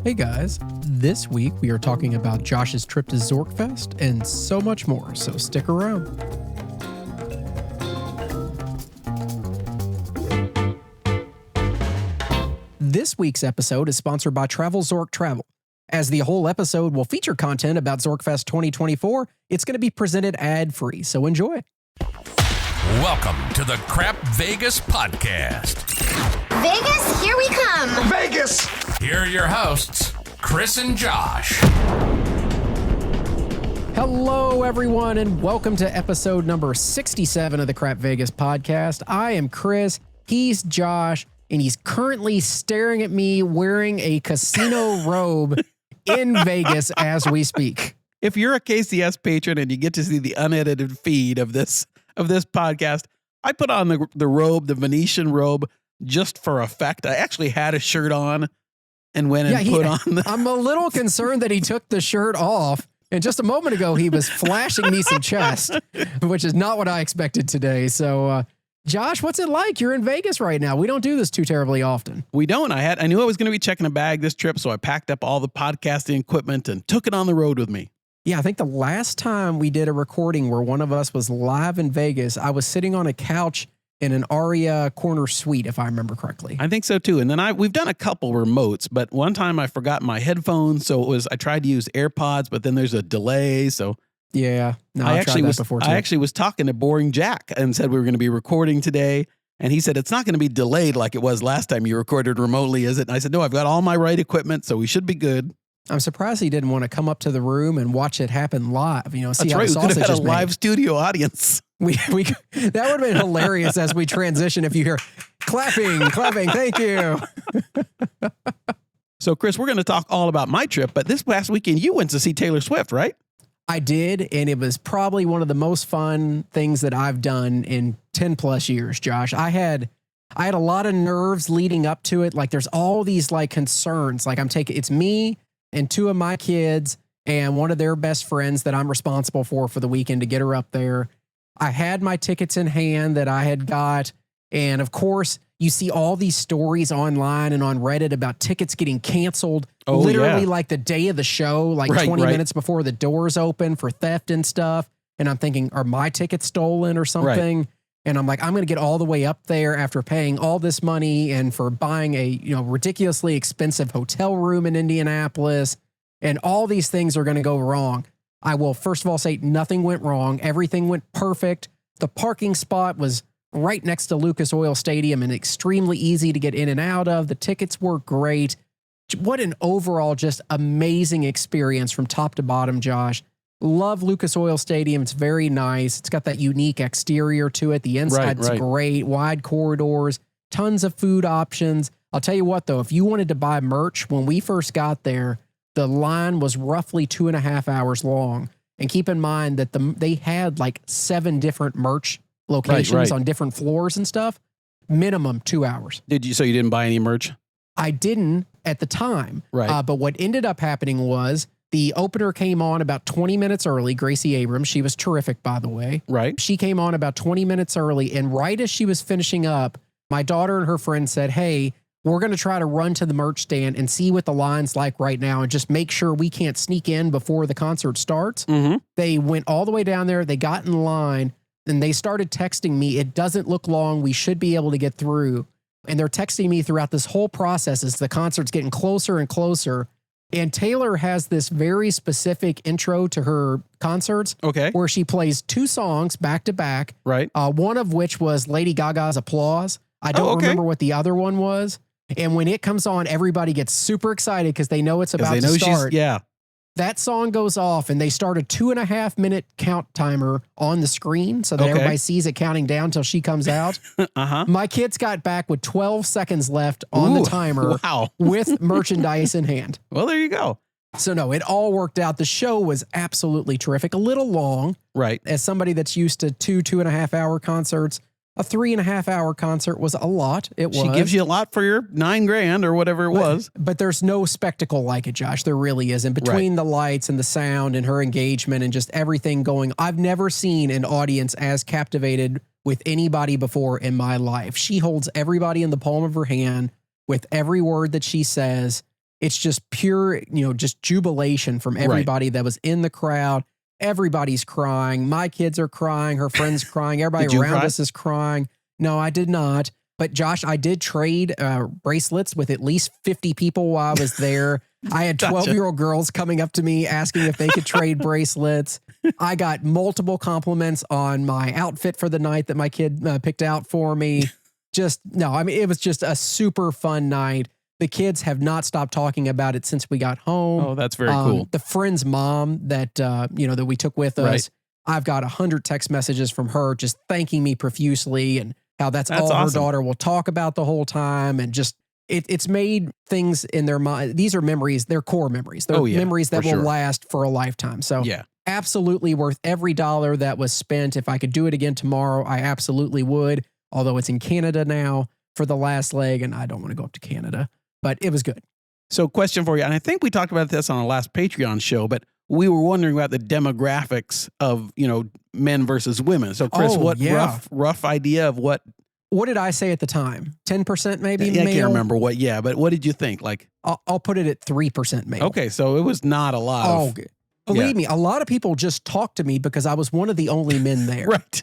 Hey guys, this week we are talking about Josh's trip to Zorkfest and so much more, so stick around. This week's episode is sponsored by Travel Zork Travel. As the whole episode will feature content about Zorkfest 2024, it's going to be presented ad-free, so enjoy. Welcome to the Crap Vegas podcast. Vegas, here we come. Vegas! Here are your hosts, Chris and Josh. Hello, everyone, and welcome to episode number 67 of the Crap Vegas podcast. I am Chris, he's Josh, and he's currently staring at me wearing a casino robe in Vegas as we speak. If you're a KCS patron and you get to see the unedited feed of this podcast, I put on the robe, the Venetian robe, just for effect. I actually had a shirt on and went and put on I'm a little concerned that he took the shirt off. And just a moment ago, he was flashing me some chest, which is not what I expected today. So, Josh, what's it like? You're in Vegas right now. We don't do this too terribly often. We don't. I knew I was going to be checking a bag this trip, so I packed up all the podcasting equipment and took it on the road with me. Yeah, I think the last time we did a recording where one of us was live in Vegas, I was sitting on a couch in an Aria corner suite, if I remember correctly. I think so too. And then we've done a couple remotes, but one time I forgot my headphones, so I tried to use AirPods, but then there's a delay. So yeah, no, I tried that before too. I actually was talking to Boring Jack and said we were going to be recording today, and he said it's not going to be delayed like it was last time you recorded remotely, is it? And I said no, I've got all my right equipment, so we should be good. I'm surprised he didn't want to come up to the room and watch it happen live. See That's how right. the sausage We could have had a is live made. studio audience. We that would have been hilarious as we transition. If you hear clapping, thank you. So, Chris, we're going to talk all about my trip, but this past weekend you went to see Taylor Swift, right? I did, and it was probably one of the most fun things that I've done in 10 plus years, Josh. I had a lot of nerves leading up to it. Like there's all these like concerns. Like it's me and two of my kids and one of their best friends that I'm responsible for the weekend to get her up there. I had my tickets in hand that I had got. And of course, you see all these stories online and on Reddit about tickets getting canceled literally like the day of the show, like 20 minutes before the doors open for theft and stuff. And I'm thinking, are my tickets stolen or something? Right. And I'm like, I'm going to get all the way up there after paying all this money and for buying a ridiculously expensive hotel room in Indianapolis. And all these things are going to go wrong. I will first of all say nothing went wrong. Everything went perfect. The parking spot was right next to Lucas Oil Stadium and extremely easy to get in and out of. The tickets were great. What an overall just amazing experience from top to bottom, Josh. Love Lucas Oil Stadium. It's very nice. It's got that unique exterior to it. The inside's great, wide corridors, tons of food options. I'll tell you what, though, if you wanted to buy merch, when we first got there, the line was roughly 2.5 hours long. And keep in mind that they had like 7 different merch locations on different floors and stuff. Minimum 2 hours. So you didn't buy any merch? I didn't at the time. Right. But what ended up happening was the opener came on about 20 minutes early. Gracie Abrams, she was terrific, by the way. Right. She came on about 20 minutes early. And right as she was finishing up, my daughter and her friend said, hey, we're going to try to run to the merch stand and see what the line's like right now and just make sure we can't sneak in before the concert starts. Mm-hmm. They went all the way down there. They got in line and they started texting me. It doesn't look long. We should be able to get through. And they're texting me throughout this whole process as the concert's getting closer and closer. And Taylor has this very specific intro to her concerts where she plays 2 songs back to back. Right. One of which was Lady Gaga's Applause. I don't remember what the other one was. And when it comes on, everybody gets super excited because they know it's about to start. That song goes off and they start a 2.5 minute count timer on the screen so that everybody sees it counting down till she comes out. My kids got back with 12 seconds left on the timer with merchandise in hand. Well, there you go. So no, it all worked out. The show was absolutely terrific. A little long. Right. As somebody that's used to 2.5 hour concerts, a 3.5 hour concert was a lot. It was. She gives you a lot for your $9,000 or whatever it was. But there's no spectacle like it, Josh. There really isn't. Between the lights and the sound and her engagement and just everything going, I've never seen an audience as captivated with anybody before in my life. She holds everybody in the palm of her hand with every word that she says. it's just pure, just jubilation from everybody that was in the crowd. Everybody's crying. My kids are crying. Her friends crying. Everybody Did you around cry? us is crying. No, I did not. But Josh, I did trade bracelets with at least 50 people while I was there. I had Gotcha. 12-year-old girls coming up to me asking if they could trade bracelets. I got multiple compliments on my outfit for the night that my kid picked out for me. It was just a super fun night. The kids have not stopped talking about it since we got home. Oh, that's very cool. The friend's mom that, that we took with us, Right. I've got 100 text messages from her just thanking me profusely and how that's all awesome. her daughter will talk about the whole time. And just, it's made things in their mind. These are memories, they're core memories. They're memories that will sure. last for a lifetime. So Yeah. absolutely worth every dollar that was spent. If I could do it again tomorrow, I absolutely would. Although it's in Canada now for the last leg, and I don't want to go up to Canada, but it was good. So question for you, and I think we talked about this on our last Patreon show, but we were wondering about the demographics of, men versus women. So Chris, rough idea of what did I say at the time? 10% maybe? I male? can't remember but what did you think? Like, I'll put it at 3% male. okay, so it was not a lot of, believe me, a lot of people just talked to me because I was one of the only men there. right.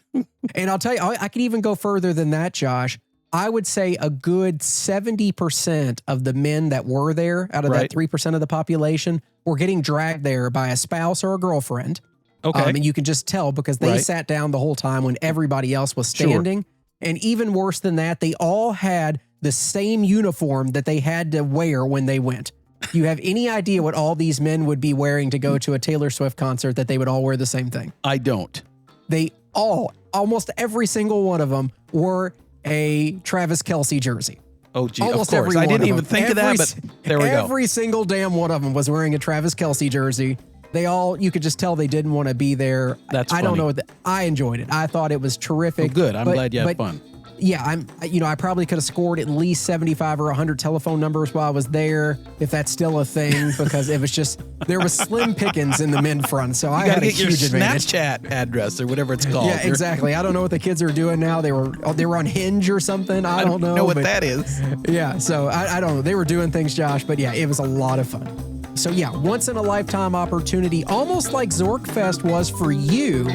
And I'll tell you, I could even go further than that, Josh. I would say a good 70% of the men that were there out of that 3% of the population were getting dragged there by a spouse or a girlfriend. Okay. And you can just tell because they sat down the whole time when everybody else was standing. Sure. And even worse than that, they all had the same uniform that they had to wear when they went. Do you have any idea what all these men would be wearing to go to a Taylor Swift concert that they would all wear the same thing? I don't. They almost every single one of them wore a Travis Kelce jersey. Oh, gee, Almost of course. I didn't even think of that, but there we go. Every single damn one of them was wearing a Travis Kelce jersey. You could just tell they didn't want to be there. That's I don't funny. know. I enjoyed it. I thought it was terrific. Oh, good. I'm glad you had fun. Yeah, I probably could have scored at least 75 or 100 telephone numbers while I was there, if that's still a thing, because it was just, there was slim pickings in the men front, so I had a huge advantage. Snapchat address or whatever it's called. Yeah, exactly. I don't know what the kids are doing now. They were on Hinge or something. I don't know what that is. Yeah, so I don't know. They were doing things, Josh, but yeah, it was a lot of fun. So yeah, once in a lifetime opportunity, almost like Zorkfest was for you.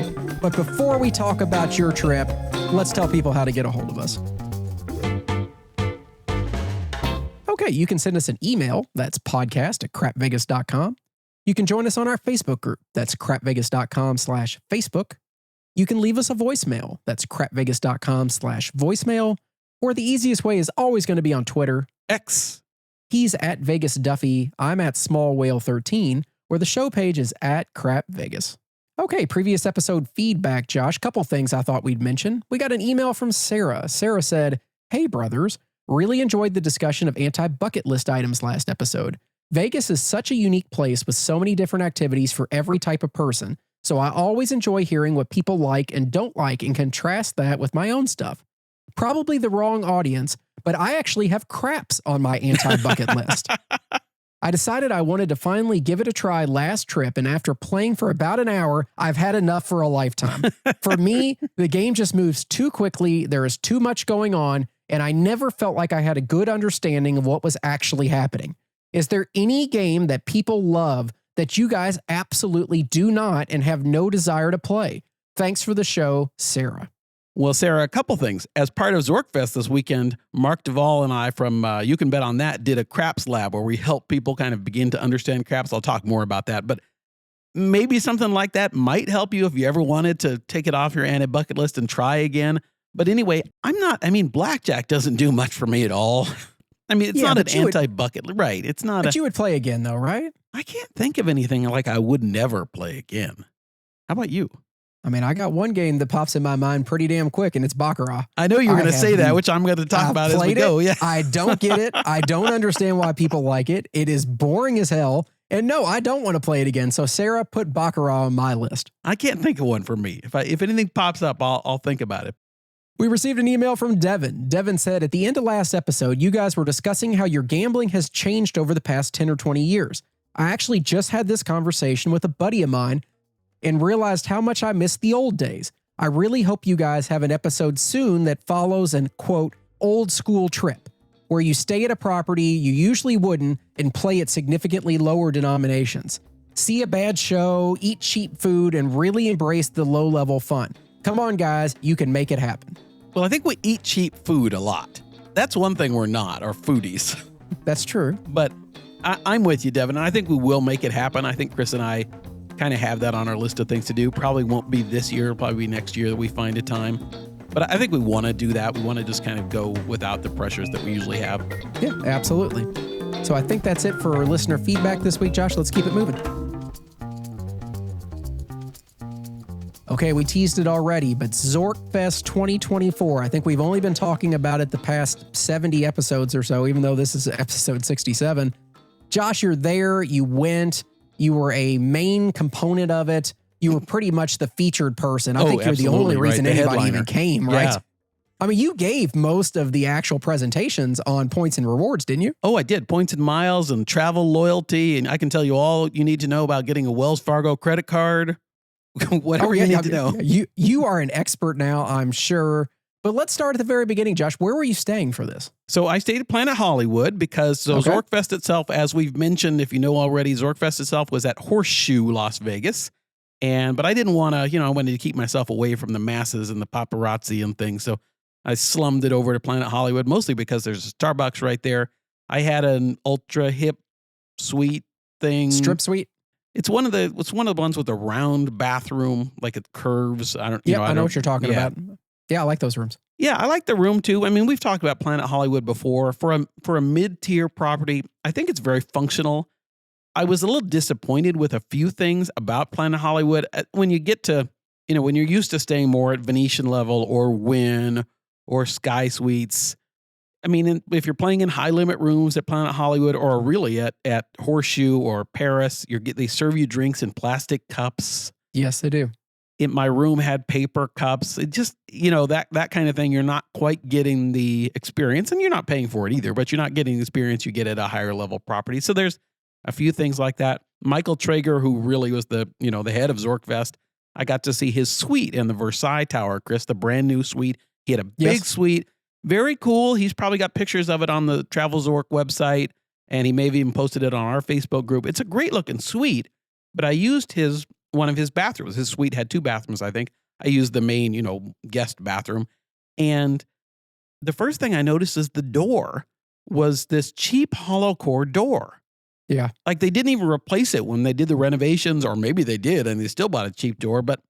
But before we talk about your trip, let's tell people how to get a hold of us. Okay, you can send us an email. That's podcast@crapvegas.com. You can join us on our Facebook group. That's crapvegas.com/Facebook. You can leave us a voicemail. That's crapvegas.com/voicemail. Or the easiest way is always going to be on Twitter. X. He's at Vegas Duffy. I'm at Small Whale 13, where the show page is at Crap Vegas. Okay, previous episode feedback, Josh. Couple things I thought we'd mention. We got an email from Sarah. Sarah said, "Hey, brothers. Really enjoyed the discussion of anti-bucket list items last episode. Vegas is such a unique place with so many different activities for every type of person, so I always enjoy hearing what people like and don't like and contrast that with my own stuff. Probably the wrong audience, but I actually have craps on my anti-bucket list. I decided I wanted to finally give it a try last trip, and after playing for about an hour, I've had enough for a lifetime. For me, the game just moves too quickly, there is too much going on, and I never felt like I had a good understanding of what was actually happening. Is there any game that people love that you guys absolutely do not and have no desire to play? Thanks for the show, Sarah." Well, Sarah, a couple things. As part of Zorkfest this weekend, Mark Duvall and I from You Can Bet on That did a craps lab where we help people kind of begin to understand craps. I'll talk more about that, but maybe something like that might help you if you ever wanted to take it off your anti-bucket list and try again. But anyway, blackjack doesn't do much for me at all. It's not an anti-bucket, right? It's not. But you would play again, though, right? I can't think of anything like I would never play again. How about you? I got one game that pops in my mind pretty damn quick, and it's Baccarat. I know you were going to say that, which I'm going to talk about as we go. Yeah, I don't get it. I don't understand why people like it. It is boring as hell. And no, I don't want to play it again. So Sarah, put Baccarat on my list. I can't think of one for me. If anything pops up, I'll think about it. We received an email from Devin. Devin said, "At the end of last episode, you guys were discussing how your gambling has changed over the past 10 or 20 years. I actually just had this conversation with a buddy of mine and realized how much I miss the old days. I really hope you guys have an episode soon that follows an, quote, old school trip. where you stay at a property you usually wouldn't and play at significantly lower denominations. See a bad show, eat cheap food, and really embrace the low-level fun. Come on, guys, you can make it happen. Well, I think we eat cheap food a lot. That's one thing we're not, are foodies. That's true. But I'm with you, Devin, and I think we will make it happen. I think Chris and I kind of have that on our list of things to do. Probably won't be this year, probably be next year that we find a time. But I think we want to do that. We want to just kind of go without the pressures that we usually have. Yeah, absolutely. So I think that's it for listener feedback this week, Josh. Let's keep it moving. Okay, we teased it already, but Zorkfest 2024, I think we've only been talking about it the past 70 episodes or so, even though this is episode 67. Josh, you're there, you went, you were a main component of it. You were pretty much the featured person. I think you're the only reason anybody even came, right? Yeah. I mean, you gave most of the actual presentations on points and rewards, didn't you? Oh, I did. Points and miles and travel loyalty. And I can tell you all you need to know about getting a Wells Fargo credit card. Whatever you need to know. You are an expert now, I'm sure. But let's start at the very beginning, Josh. Where were you staying for this? So I stayed at Planet Hollywood because Zorkfest itself, as we've mentioned, if you know already, Zorkfest itself was at Horseshoe, Las Vegas. But I didn't want to, I wanted to keep myself away from the masses and the paparazzi and things. So I slummed it over to Planet Hollywood, mostly because there's a Starbucks right there. I had an ultra hip suite thing. Strip suite? It's one of the ones with a round bathroom, like it curves. I know what you're talking about. Yeah, I like those rooms. Yeah, I like the room too. I mean, we've talked about Planet Hollywood before. For a mid-tier property, I think it's very functional. I was a little disappointed with a few things about Planet Hollywood. When you get to, when you're used to staying more at Venetian level or Wynn or Sky Suites, I mean, if you're playing in high limit rooms at Planet Hollywood or really at Horseshoe or Paris, they serve you drinks in plastic cups. Yes, they do. My room had paper cups. It just, that kind of thing. You're not quite getting the experience, and you're not paying for it either, but you're not getting the experience you get at a higher level property. So there's a few things like that. Michael Traeger, who really was the head of Zorkfest, I got to see his suite in the Versailles Tower, Chris, the brand new suite. He had a big suite. Very cool. He's probably got pictures of it on the Travel Zork website, and he may have even posted it on our Facebook group. It's a great looking suite, but I used one of his bathrooms. His suite had 2 bathrooms, I think. I used the main, guest bathroom. And the first thing I noticed is the door was this cheap hollow core door. Yeah. Like they didn't even replace it when they did the renovations, or maybe they did and they still bought a cheap door. But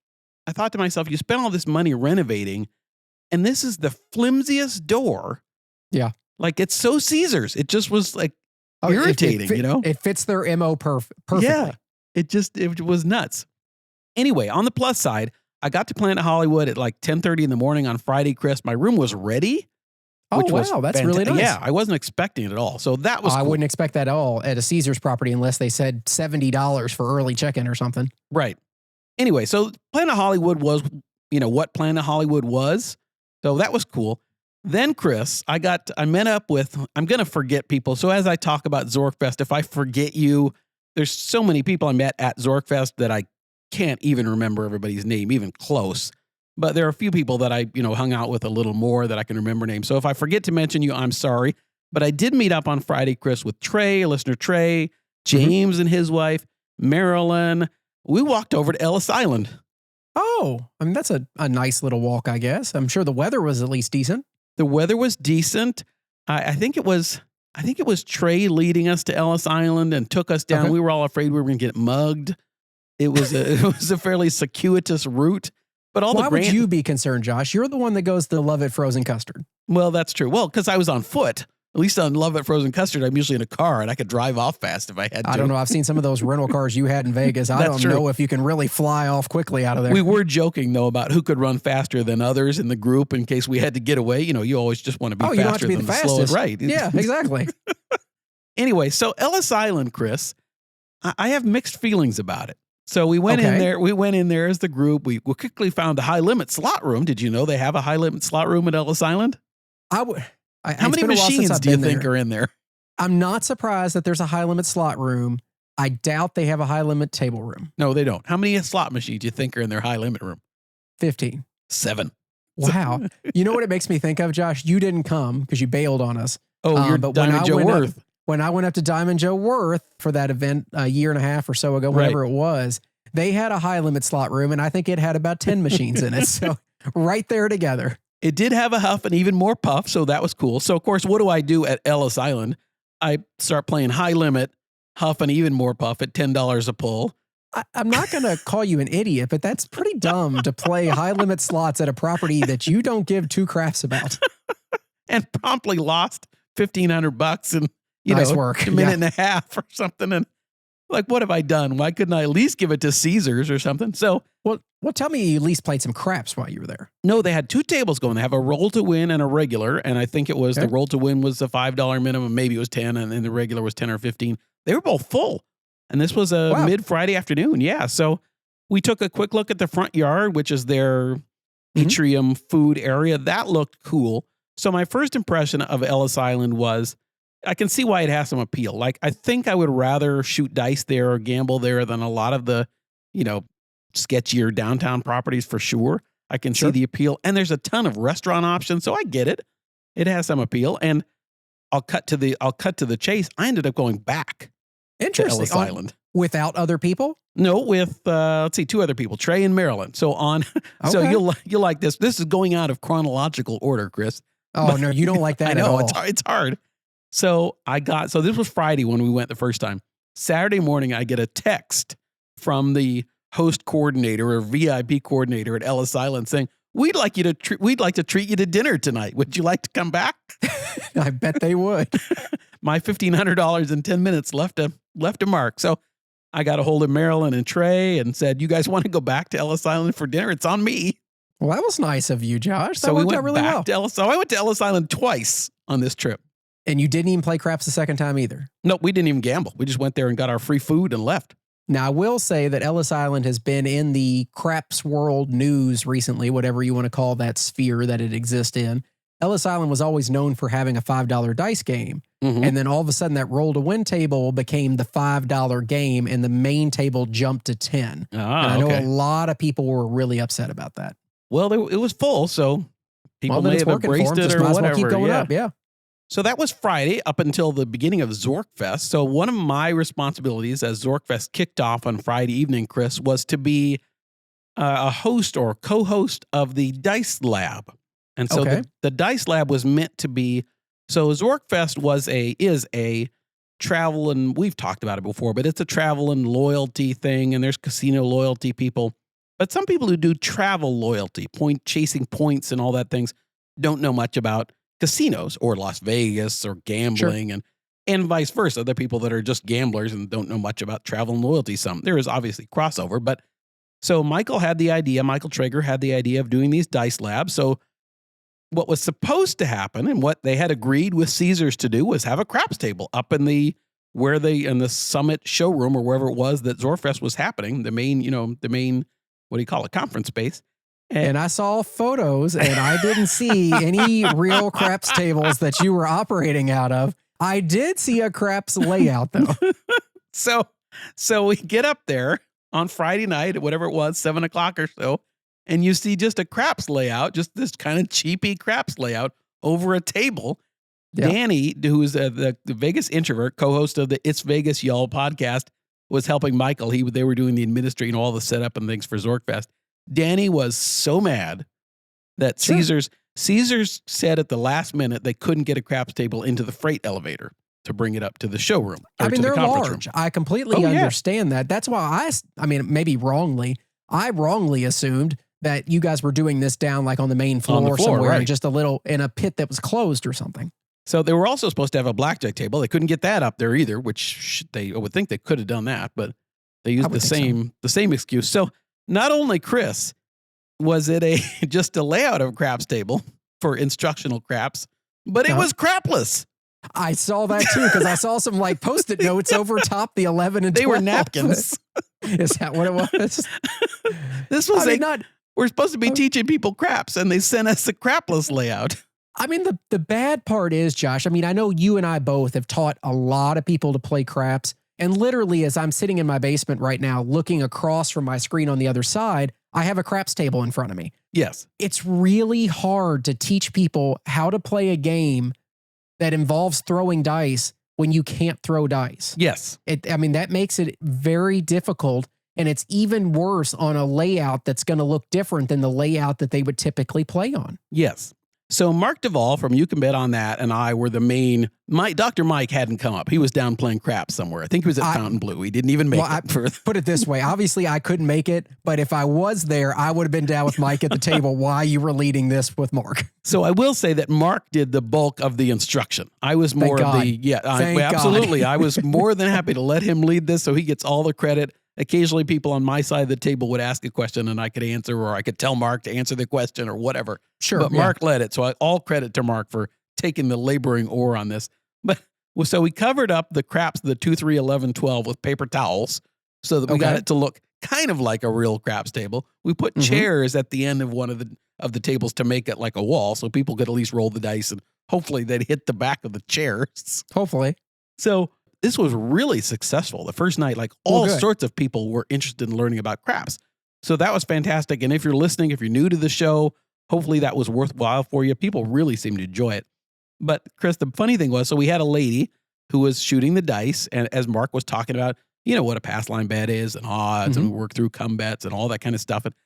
I thought to myself, you spent all this money renovating, and this is the flimsiest door. Yeah. Like it's so Caesars. It just was like irritating, It fits their MO perfectly. Yeah. It was nuts. Anyway, on the plus side, I got to Planet Hollywood at like 10:30 in the morning on Friday, Chris. My room was ready. Oh, wow. That's really nice. Yeah, I wasn't expecting it at all. So that was cool. I wouldn't expect that at all at a Caesars property unless they said $70 for early check-in or something. Right. Anyway, so Planet Hollywood was, what Planet Hollywood was. So that was cool. Then, Chris, I met up with, I'm going to forget people. So as I talk about Zorkfest, if I forget you, there's so many people I met at Zorkfest that I can't even remember everybody's name, even close. But there are a few people that I, hung out with a little more that I can remember names. So if I forget to mention you, I'm sorry. But I did meet up on Friday, Chris, with Trey, listener Trey, James and his wife, Marilyn. We walked over to Ellis Island. Oh, I mean, that's a nice little walk, I guess. I'm sure the weather was at least decent. The weather was decent. I think it was Trey leading us to Ellis Island and took us down. Okay. We were all afraid we were going to get mugged. It was a fairly circuitous route. But why would you be concerned, Josh? You're the one that goes to Love It Frozen Custard. Well, that's true. Well, because I was on foot. At least on Love It Frozen Custard, I'm usually in a car and I could drive off fast if I had to. I don't know. I've seen some of those rental cars you had in Vegas. I don't know if you can really fly off quickly out of there. We were joking, though, about who could run faster than others in the group in case we had to get away. You always just want to be faster you don't have to be than the slowest. fastest. Right. Yeah, exactly. Anyway, so Ellis Island, Chris, I have mixed feelings about it. So we went in there. We went in there as the group. We quickly found a high limit slot room. Did you know they have a high limit slot room at Ellis Island? How many machines do you think are in there? I'm not surprised that there's a high limit slot room. I doubt they have a high limit table room. No, they don't. How many slot machines do you think are in their high limit room? 15. 7. Wow. You know what it makes me think of, Josh? You didn't come because you bailed on us. Oh, you're but Diamond Joe Worth. When I went up to Diamond Joe Worth for that event a year and a half or so ago, whenever it was, they had a high limit slot room, and I think it had about 10 machines in it. So right there together. It did have a huff and even more puff, so that was cool. So, of course, what do I do at Ellis Island? I start playing high limit, huff and even more puff at $10 a pull. I'm not going to call you an idiot, but that's pretty dumb to play high limit slots at a property that you don't give two craps about. And promptly lost $1,500 in Nice work. a minute and a half or something. And like, what have I done? Why couldn't I at least give it to Caesars or something? So, well, tell me you at least played some craps while you were there. no, they had two tables going. They have a roll to win and a regular. And I think it was the roll to win was the $5 minimum. Maybe it was 10 and then the regular was 10 or 15. They were both full. And this was a mid Friday afternoon. Yeah. So we took a quick look at the front yard, which is their atrium food area. That looked cool. So my first impression of Ellis Island was, I can see why it has some appeal. Like, I think I would rather shoot dice there or gamble there than a lot of the, sketchier downtown properties for sure. I can see the appeal. And there's a ton of restaurant options, so I get it. It has some appeal. And I'll cut to the chase. I ended up going back to Ellis Island. Without other people? No, with two other people, Trey and Marilyn. So so you'll like this. This is going out of chronological order, Chris. Oh, no, you don't like that I know, at all. it's hard. So this was Friday when we went the first time. Saturday morning, I get a text from the host coordinator or VIP coordinator at Ellis Island saying, we'd like to treat you to dinner tonight. Would you like to come back? I bet they would. My $1,500 in 10 minutes left a mark. So I got a hold of Marilyn and Trey and said, you guys want to go back to Ellis Island for dinner? It's on me. Well, that was nice of you, Josh. So we went back to Ellis. So I went to Ellis Island twice on this trip. And you didn't even play craps the second time either? No, we didn't even gamble. We just went there and got our free food and left. Now, I will say that Ellis Island has been in the craps world news recently, whatever you want to call that sphere that it exists in. Ellis Island was always known for having a $5 dice game. Mm-hmm. And then all of a sudden that roll to win table became the $5 game and the main table jumped to 10. And I know a lot of people were really upset about that. Well, it was full, so people may have embraced it or whatever. Keep going up, yeah. So that was Friday up until the beginning of Zorkfest. So one of my responsibilities as Zorkfest kicked off on Friday evening, Chris, was to be a host or co-host of the Dice Lab. And so the Dice Lab was meant to be, so Zorkfest is a travel, and we've talked about it before, but it's a travel and loyalty thing, and there's casino loyalty people. But some people who do travel loyalty, chasing points and all that things, don't know much about casinos or Las Vegas or gambling and vice versa. The people that are just gamblers and don't know much about travel and loyalty. There is obviously crossover, but so Michael Traeger had the idea of doing these dice labs. So what was supposed to happen and what they had agreed with Caesars to do was have a craps table up in the Summit showroom or wherever it was that Zorkfest was happening, the main, what do you call it, conference space. And I saw photos and I didn't see any real craps tables that you were operating out of. I did see a craps layout though. So we get up there on Friday night at whatever it was, 7:00 or so, and you see just a craps layout, just this kind of cheapy craps layout over a table. Yep. Danny, who's the Vegas introvert, co-host of the It's Vegas Y'all podcast, was helping Michael. They were doing the administrating, all the setup and things for Zorkfest. Danny was so mad that Caesars said at the last minute they couldn't get a craps table into the freight elevator to bring it up to the showroom. I mean, they're large. Room. I completely understand that. That's why maybe wrongly, I wrongly assumed that you guys were doing this down like on the main floor, somewhere, right, just in a pit that was closed or something. So they were also supposed to have a blackjack table. They couldn't get that up there either, which I would think they could have done that, but they used the same excuse. So not only, Chris, was it just a layout of a craps table for instructional craps, but it was crapless. I saw that too, because I saw some like Post-it notes over top the 11 and 12. They were napkins. Is that what it was? This was we're supposed to be teaching people craps, and they sent us a crapless layout. I mean, the bad part is, Josh, I mean, I know you and I both have taught a lot of people to play craps. And literally, as I'm sitting in my basement right now, looking across from my screen on the other side, I have a craps table in front of me. Yes. It's really hard to teach people how to play a game that involves throwing dice when you can't throw dice. Yes. That makes it very difficult. And it's even worse on a layout that's going to look different than the layout that they would typically play on. Yes. So Mark Duvall from You Can Bet on That and I were the main. Dr. Mike hadn't come up. He was down playing craps somewhere. I think he was at Fountain Blue. He didn't even make it. Put it this way. Obviously, I couldn't make it, but if I was there, I would have been down with Mike at the table while you were leading this with Mark. So I will say that Mark did the bulk of the instruction. I was more of the, absolutely. I was more than happy to let him lead this so he gets all the credit. Occasionally people on my side of the table would ask a question and I could answer, or I could tell Mark to answer the question or whatever. Sure. But Mark led it. So all credit to Mark for taking the laboring oar on this. But so we covered up the craps, the 2, 3, 11, 12 with paper towels so that we got it to look kind of like a real craps table. We put chairs at the end of one of the tables to make it like a wall so people could at least roll the dice and hopefully they'd hit the back of the chairs. Hopefully. So this was really successful. The first night, like all sorts of people were interested in learning about craps. So that was fantastic. And if you're listening, if you're new to the show, hopefully that was worthwhile for you. People really seemed to enjoy it. But Chris, the funny thing was, so we had a lady who was shooting the dice. And as Mark was talking about, what a pass line bet is and odds and we work through come bets and all that kind of stuff. And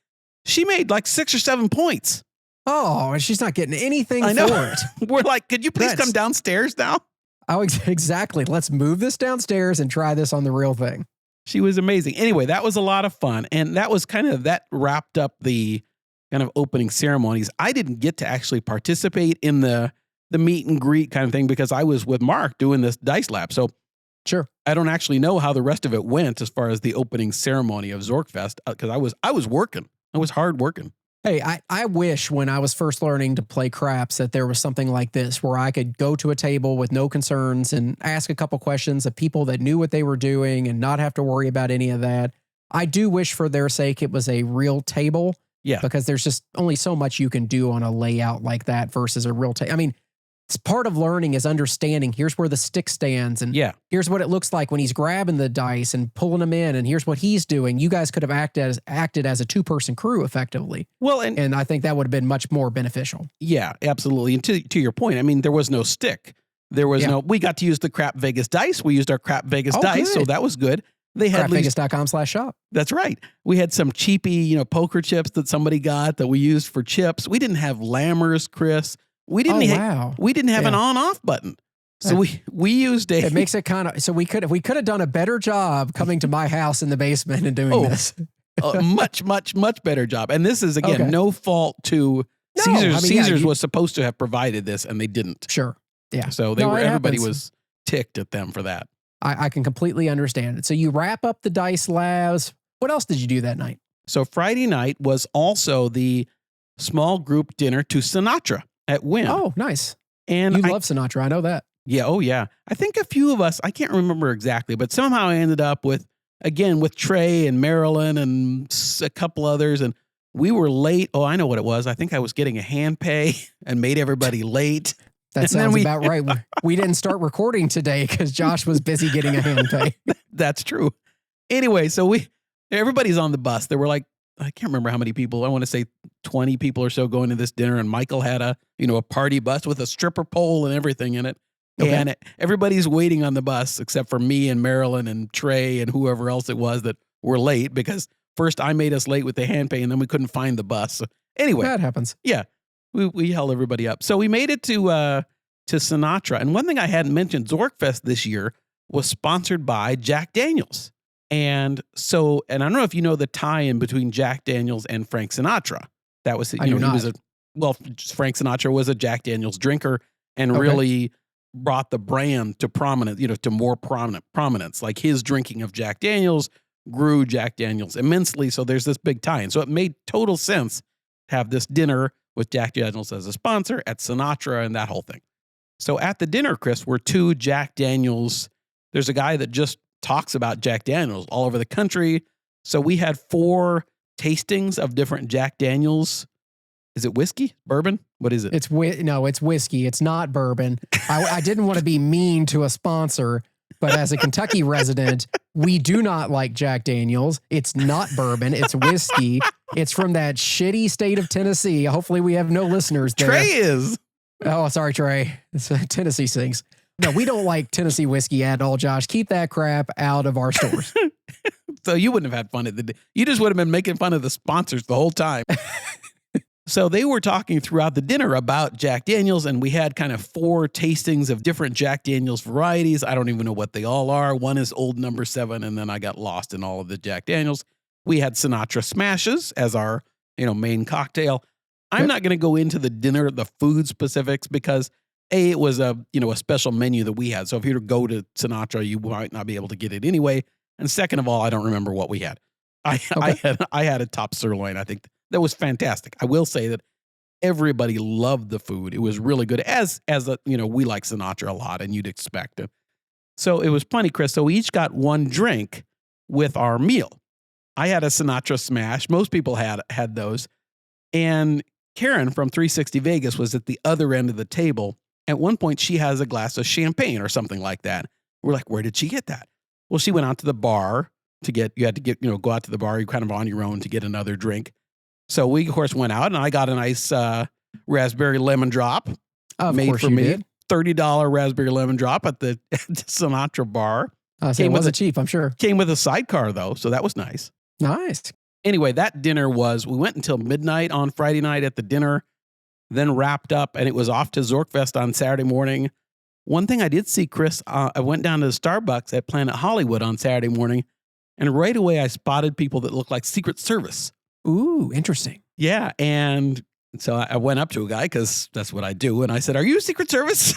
she made like 6 or 7 points. Oh, and she's not getting anything I know. for it. We're like, could you please come downstairs now? Oh, exactly. Let's move this downstairs and try this on the real thing. She was amazing. Anyway, that was a lot of fun. And that was that wrapped up the kind of opening ceremonies. I didn't get to actually participate in the meet and greet kind of thing because I was with Mark doing this dice lab. So sure, I don't actually know how the rest of it went as far as the opening ceremony of Zorkfest because I was working. I was hard working. Hey, I wish when I was first learning to play craps that there was something like this where I could go to a table with no concerns and ask a couple questions of people that knew what they were doing and not have to worry about any of that. I do wish for their sake it was a real table. Yeah. Because there's just only so much you can do on a layout like that versus a real table. I mean, it's part of learning is understanding here's where the stick stands and here's what it looks like when he's grabbing the dice and pulling them in and here's what he's doing. You guys could have acted as a 2-person crew effectively. Well, and I think that would have been much more beneficial. Yeah, absolutely. And to your point, I mean, there was no stick. There was we got to use the Crap Vegas dice. We used our Crap Vegas dice. Good. So that was good. They had crapvegas.com/shop. That's right. We had some cheapy, poker chips that somebody got that we used for chips. We didn't have lammers, Chris. We didn't have an on-off button. So we used it makes it kind of, so we could have done a better job coming to my house in the basement and doing this. Much, much, much better job. And this is, again, no fault to Caesars. Caesars was supposed to have provided this and they didn't. Sure. Yeah. So everybody was ticked at them for that. I can completely understand it. So you wrap up the dice labs. What else did you do that night? So Friday night was also the small group dinner to Sinatra at Wynn. Oh, nice. And you love Sinatra. I know that. Yeah. Oh, yeah. I think a few of us, I can't remember exactly, but somehow I ended up with Trey and Marilyn and a couple others. And we were late. Oh, I know what it was. I think I was getting a hand pay and made everybody late. That sounds about right. We didn't start recording today because Josh was busy getting a hand pay. That's true. Anyway, so everybody's on the bus. There were like, I can't remember how many people. I want to say 20 people or so going to this dinner. And Michael had a party bus with a stripper pole and everything in it. Okay. And everybody's waiting on the bus except for me and Marilyn and Trey and whoever else it was that were late because first I made us late with the hand pay and then we couldn't find the bus. So anyway. That happens. Yeah. We held everybody up. So we made it to Sinatra. And one thing I hadn't mentioned, Zorkfest this year was sponsored by Jack Daniels. And I don't know if you know the tie-in between Jack Daniels and Frank Sinatra. That was, Frank Sinatra was a Jack Daniels drinker and really brought the brand to prominence, to more prominence. Like his drinking of Jack Daniels grew Jack Daniels immensely. So there's this big tie-in. So it made total sense to have this dinner with Jack Daniels as a sponsor at Sinatra and that whole thing. So at the dinner, Chris, were 2 Jack Daniels. There's a guy that just talks about Jack Daniels all over the country. So we had 4 tastings of different Jack Daniels. Is it whiskey? Bourbon? What is it? It's whiskey. It's not bourbon. I didn't want to be mean to a sponsor, but as a Kentucky resident, we do not like Jack Daniels. It's not bourbon. It's whiskey. It's from that shitty state of Tennessee. Hopefully we have no listeners there. Trey is. Oh, sorry, Trey. It's Tennessee sings. No, we don't like Tennessee whiskey at all, Josh. Keep that crap out of our stores. So you wouldn't have had fun at the. You just would have been making fun of the sponsors the whole time. So they were talking throughout the dinner about Jack Daniels, and we had kind of 4 tastings of different Jack Daniels varieties. I don't even know what they all are. One is Old Number 7, and then I got lost in all of the Jack Daniels. We had Sinatra Smashes as our, main cocktail. I'm not going to go into the dinner, the food specifics, because A, it was a special menu that we had. So if you were to go to Sinatra, you might not be able to get it anyway. And second of all, I don't remember what we had. I had a top sirloin. I think that was fantastic. I will say that everybody loved the food. It was really good. As we like Sinatra a lot, and you'd expect it. So it was funny, Chris. So we each got one drink with our meal. I had a Sinatra Smash. Most people had those. And Karen from 360 Vegas was at the other end of the table. At one point, she has a glass of champagne or something like that. We're like, where did she get that? Well, she went out to the bar you had to go out to the bar. You're kind of on your own to get another drink. So we, of course, went out, and I got a nice raspberry lemon drop made for me. Did. $30 raspberry lemon drop at the Sinatra bar. So it wasn't cheap, I'm sure. Came with a sidecar, though, so that was nice. Nice. Anyway, that dinner we went until midnight on Friday night at the dinner, then wrapped up, and it was off to Zorkfest on Saturday morning. One thing I did see, Chris, I went down to the Starbucks at Planet Hollywood on Saturday morning, and right away I spotted people that looked like Secret Service. Ooh, interesting. Yeah, and so I went up to a guy, because that's what I do, and I said, "Are you Secret Service?"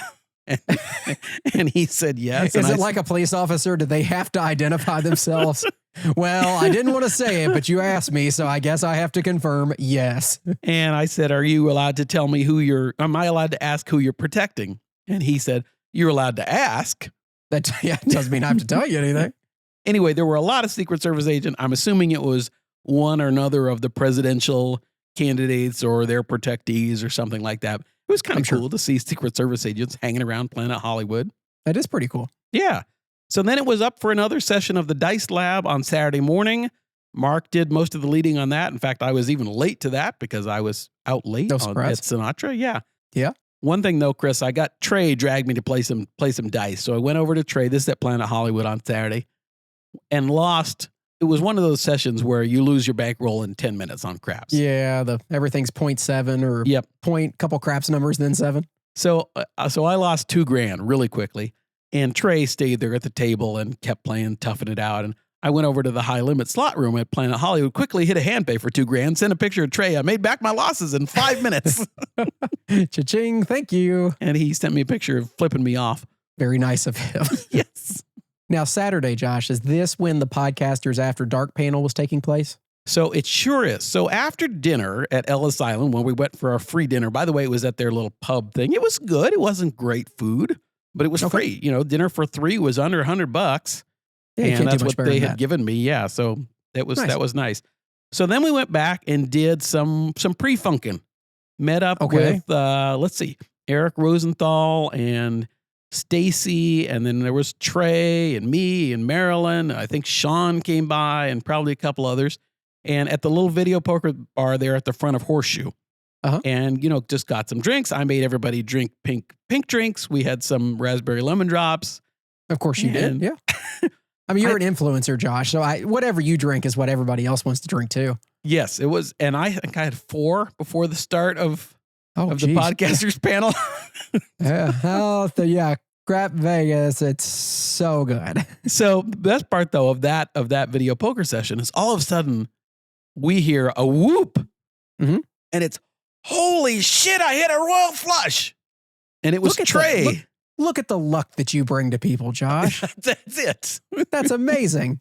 and he said yes. Is it like a police officer? Did they have to identify themselves? Well, I didn't want to say it, but you asked me, so I guess I have to confirm yes. And I said, "Are you allowed to tell me am I allowed to ask who you're protecting?" And he said, "You're allowed to ask." That doesn't mean I have to tell you anything. Anyway, there were a lot of Secret Service agents. I'm assuming it was one or another of the presidential candidates or their protectees or something like that. It was kind of cool to see Secret Service agents hanging around Planet Hollywood. That is pretty cool. Yeah. So then it was up for another session of the Dice Lab on Saturday morning. Mark did most of the leading on that. In fact, I was even late to that because I was out late at Sinatra. Yeah. Yeah. One thing though, Chris, I got Trey dragged me to play some dice. So I went over to Trey, this is at Planet Hollywood on Saturday, and lost. It was one of those sessions where you lose your bankroll in 10 minutes on craps. Yeah, everything's 0.7 or couple craps numbers, then 7. So I lost $2,000 really quickly, and Trey stayed there at the table and kept playing, toughing it out. And I went over to the high limit slot room at Planet Hollywood, quickly hit a hand pay for $2,000, sent a picture of Trey. I made back my losses in 5 minutes. Cha-ching, thank you. And he sent me a picture of flipping me off. Very nice of him. Yes. Now, Saturday, Josh, is this when the Podcasters After Dark panel was taking place? So it sure is. So after dinner at Ellis Island, when we went for our free dinner, by the way, it was at their little pub thing. It was good. It wasn't great food, but it was free. Dinner for 3 was under $100. Yeah, and that's what they had given me. Yeah. So that was nice. So then we went back and did some pre-funkin'. Met up with, let's see, Eric Rosenthal and Stacy, and then there was Trey and me and Marilyn. I think Sean came by and probably a couple others. And at the little video poker bar there at the front of Horseshoe. And, just got some drinks. I made everybody drink pink drinks. We had some raspberry lemon drops. Of course you did. Yeah. I mean, you're an influencer, Josh. So whatever you drink is what everybody else wants to drink too. Yes, it was. And I think I had 4 before the start of the Podcasters panel. Yeah. Crap Vegas. It's so good. So the best part though of that video poker session is all of a sudden we hear a whoop, and it's holy shit! I hit a royal flush, and it was Trey. Look at the luck that you bring to people, Josh. That's it. That's amazing.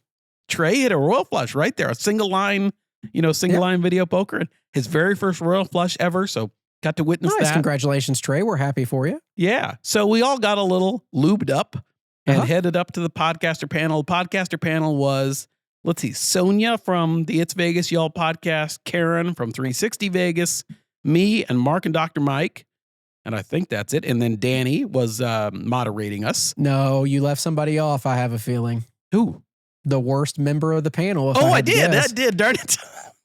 Trey hit a royal flush right there, a single line video poker, his very first royal flush ever. So got to witness that. Congratulations, Trey. We're happy for you. Yeah. So we all got a little lubed up and headed up to the podcaster panel. The podcaster panel was, let's see, Sonia from the It's Vegas Y'all podcast, Karen from 360 Vegas, me and Mark and Dr. Mike. And I think that's it. And then Danny was moderating us. No, you left somebody off, I have a feeling. Who? The worst member of the panel. I did. That did, darn it.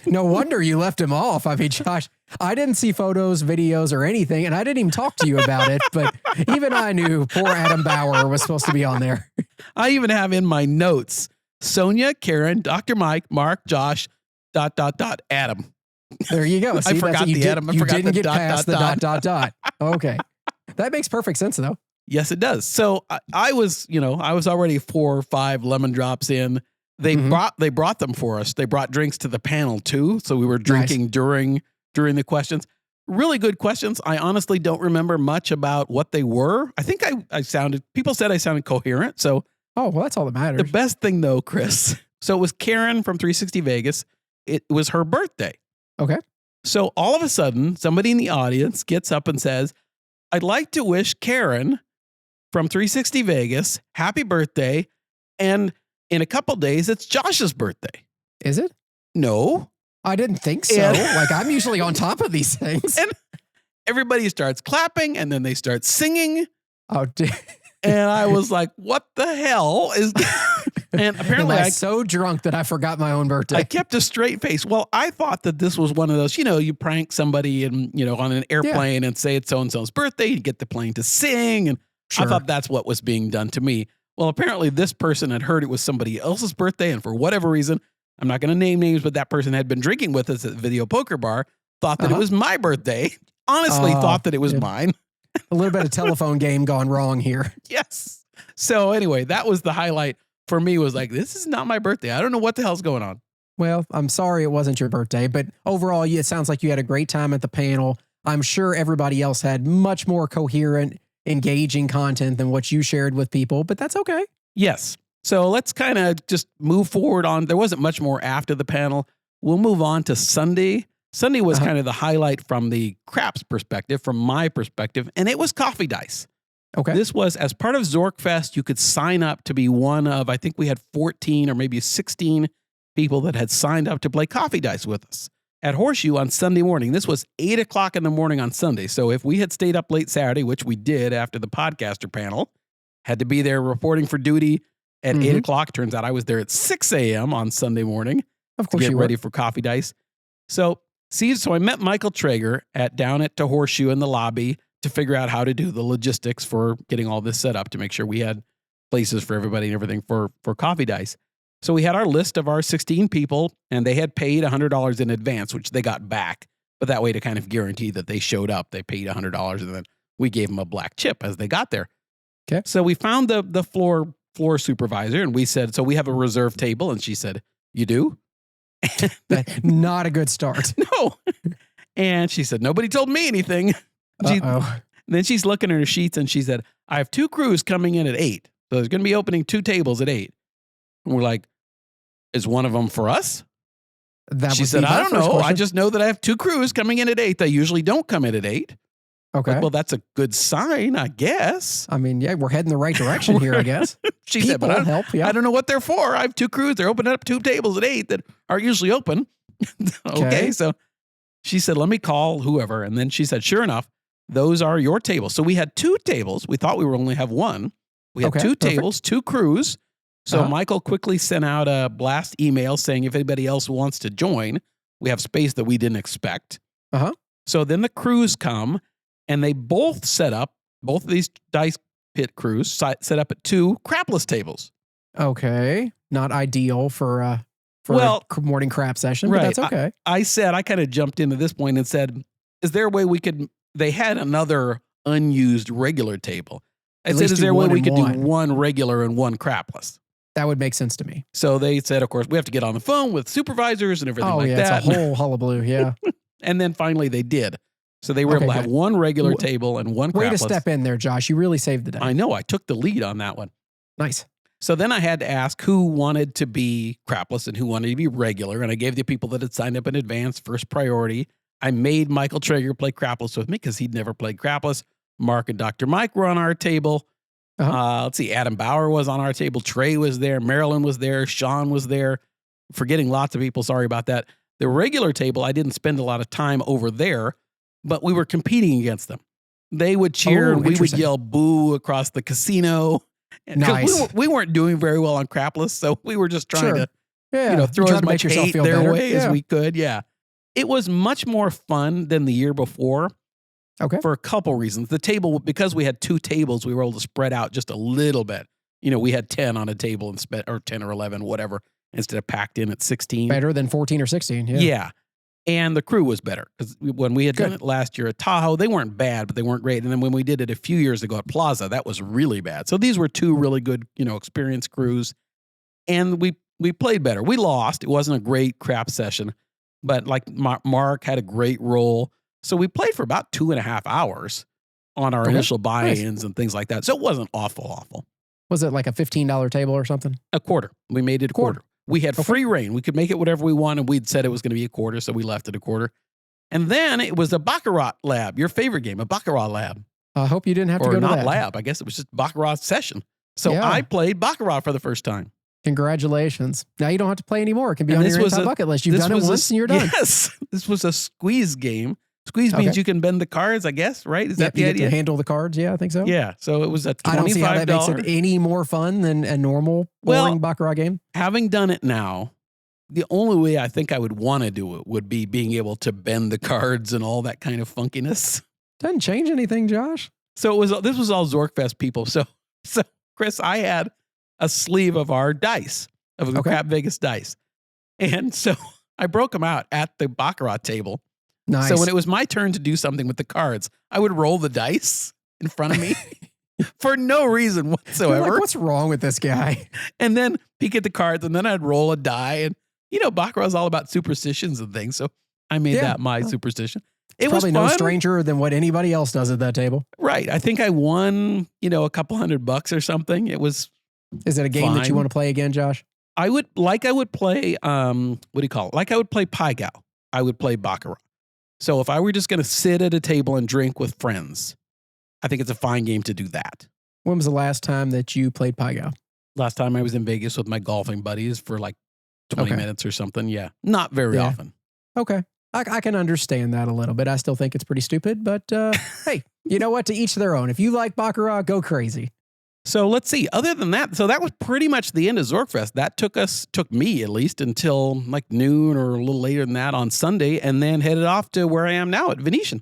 No wonder you left him off. I mean, Josh, I didn't see photos, videos, or anything, and I didn't even talk to you about it. But even I knew poor Adam Bauer was supposed to be on there. I even have in my notes, Sonia, Karen, Dr. Mike, Mark, Josh, ... Adam. There you go. See, I forgot the Adam. I you forgot didn't the get past the ... Okay. That makes perfect sense, though. Yes, it does. So I was already 4 or 5 lemon drops in. They brought them for us. They brought drinks to the panel too. So we were drinking during the questions. Really good questions. I honestly don't remember much about what they were. I think people said I sounded coherent. So, oh, well, that's all that matters. The best thing though, Chris, so it was Karen from 360 Vegas. It was her birthday. Okay. So all of a sudden, somebody in the audience gets up and says, I'd like to wish Karen from 360 Vegas happy birthday. And in a couple days, it's Josh's birthday. Is it? No. I didn't think so. Like, I'm usually on top of these things. And everybody starts clapping and then they start singing. Oh, dear. And I was like, what the hell is that? And apparently I was so drunk that I forgot my own birthday. I kept a straight face. Well, I thought that this was one of those, you prank somebody and, on an airplane and say it's so-and-so's birthday. You get the plane to sing. And I thought that's what was being done to me. Well, apparently this person had heard it was somebody else's birthday. And for whatever reason, I'm not going to name names, but that person had been drinking with us at the video poker bar, thought that it was my birthday. Honestly, thought that it was mine. A little bit of telephone game gone wrong here. Yes. So anyway, that was the highlight for me, was like, this is not my birthday. I don't know what the hell's going on. Well, I'm sorry it wasn't your birthday, but overall, it sounds like you had a great time at the panel. I'm sure everybody else had much more coherent, engaging content than what you shared with people, but that's okay. Yes. So let's kind of just move forward on. There wasn't much more after the panel. We'll move on to Sunday. Sunday was kind of the highlight from the craps perspective, from my perspective, and it was coffee dice. Okay. This was, as part of Zorkfest, you could sign up to be one of, I think we had 14 or maybe 16 people that had signed up to play coffee dice with us at Horseshoe on Sunday morning. This was 8 o'clock in the morning on Sunday. So if we had stayed up late Saturday, which we did after the podcaster panel, had to be there reporting for duty at 8 o'clock. Turns out I was there at 6 a.m. on Sunday morning. Of course, to get ready for coffee dice. So I met Michael Traeger down at the Horseshoe in the lobby to figure out how to do the logistics for getting all this set up to make sure we had places for everybody and everything for coffee dice. So we had our list of our 16 people, and they had paid $100 in advance, which they got back. But that way, to kind of guarantee that they showed up, they paid $100, and then we gave them a black chip as they got there. Okay. So we found the floor supervisor, and we said, so we have a reserve table, and she said, you do? Not a good start. No. And she said, nobody told me anything. Then she's looking at her sheets and she said, I have 2 crews coming in at 8. So there's going to be opening 2 tables at 8. And we're like, is one of them for us? She said, I don't know. I just know that I have 2 crews coming in at 8. They usually don't come in at 8. Okay. Like, well, that's a good sign, I guess. I mean, yeah, we're heading the right direction here, I guess. She said, but I don't know what they're for. I have 2 crews. They're opening up 2 tables at 8 that aren't usually open. Okay. So she said, let me call whoever. And then she said, sure enough, those are your tables. So we had 2 tables. We thought we would only have 1. We had 2 tables, 2 crews. So Michael quickly sent out a blast email saying if anybody else wants to join, we have space that we didn't expect. So then the crews come and they both of these dice pit crews set up at 2 crapless tables. Okay. Not ideal for a morning crap session, but that's okay. I kind of jumped into this point and said, is there a way they had another unused regular table. I said, is there a way we could do 1 regular and 1 crapless? That would make sense to me. So they said, of course, we have to get on the phone with supervisors and everything like that. It's a whole hullabaloo, yeah. And then finally they did. So they were able to have 1 regular table and 1 crapless. Way to step in there, Josh. You really saved the day. I know. I took the lead on that one. Nice. So then I had to ask who wanted to be crapless and who wanted to be regular. And I gave the people that had signed up in advance first priority. I made Michael Traeger play crapless with me because he'd never played crapless. Mark and Dr. Mike were on our table. Let's see, Adam Bauer was on our table. Trey was there. Marilyn was there. Sean was there. Forgetting lots of people. Sorry about that. The regular table, I didn't spend a lot of time over there, but we were competing against them. They would cheer and we would yell boo across the casino. Nice. We weren't doing very well on crapless, so we were just trying to Yeah. throw You try as to make much yourself hate feel their better. way as Yeah. we could. Yeah. It was much more fun than the year before. Okay. For a couple reasons. The table, because we had 2 tables, we were able to spread out just a little bit. We had 10 on a table or 10 or 11, whatever, instead of packed in at 16. Better than 14 or 16. Yeah. Yeah. And the crew was better because when we had done it last year at Tahoe, they weren't bad, but they weren't great. And then when we did it a few years ago at Plaza, that was really bad. So these were 2 really good, experienced crews. And we played better. We lost. It wasn't a great crap session, but like Mark had a great roll. So we played for about 2.5 hours on our initial buy-ins and things like that. So it wasn't awful. Was it like a $15 table or something? A quarter. We made it a quarter. We had free reign. We could make it whatever we wanted. We'd said it was going to be a quarter, so we left it a quarter. And then it was a Baccarat lab, your favorite game, a Baccarat lab. I hope you didn't have to go to that. Or not lab. I guess it was just Baccarat session. So Yeah. I played Baccarat for the first time. Congratulations. Now you don't have to play anymore. It can be And on this your was anti-bucket list. You've done it once and you're done. Yes. This was a squeeze game. Squeeze means you can bend the cards, I guess, right? Is that the you idea? get to handle the cards. Yeah, I think so. Yeah. So it was a $25. I don't see how that makes it any more fun than a normal boring Baccarat game. Having done it now, the only way I think I would want to do it would be being able to bend the cards and all that kind of funkiness. Doesn't change anything, Josh. So this was all Zorkfest people. So Chris, I had a sleeve of our dice, of the Crap Vegas dice. And so I broke them out at the Baccarat table. Nice. So when it was my turn to do something with the cards, I would roll the dice in front of me for no reason whatsoever. You're like, what's wrong with this guy? And then peek at the cards, and then I'd roll a die. And, Baccarat is all about superstitions and things. So I made that my superstition. It was probably fun. no stranger than what anybody else does at that table. Right. I think I won, a couple $100 or something. It was. Is it a game that you want to play again, Josh? I would play, what do you call it? Like I would play Pai Gow. I would play Baccarat. So if I were just going to sit at a table and drink with friends, I think it's a fine game to do that. When was the last time that you played Pai Gow? Last time I was in Vegas with my golfing buddies for like 20 minutes or something. Yeah. Not very often. Okay. I can understand that a little bit. I still think it's pretty stupid, but hey, you know what? To each their own. If you like Baccarat, go crazy. So let's see. Other than that, so that was pretty much the end of Zorkfest. That took me at least until like noon or a little later than that on Sunday, and then headed off to where I am now at Venetian.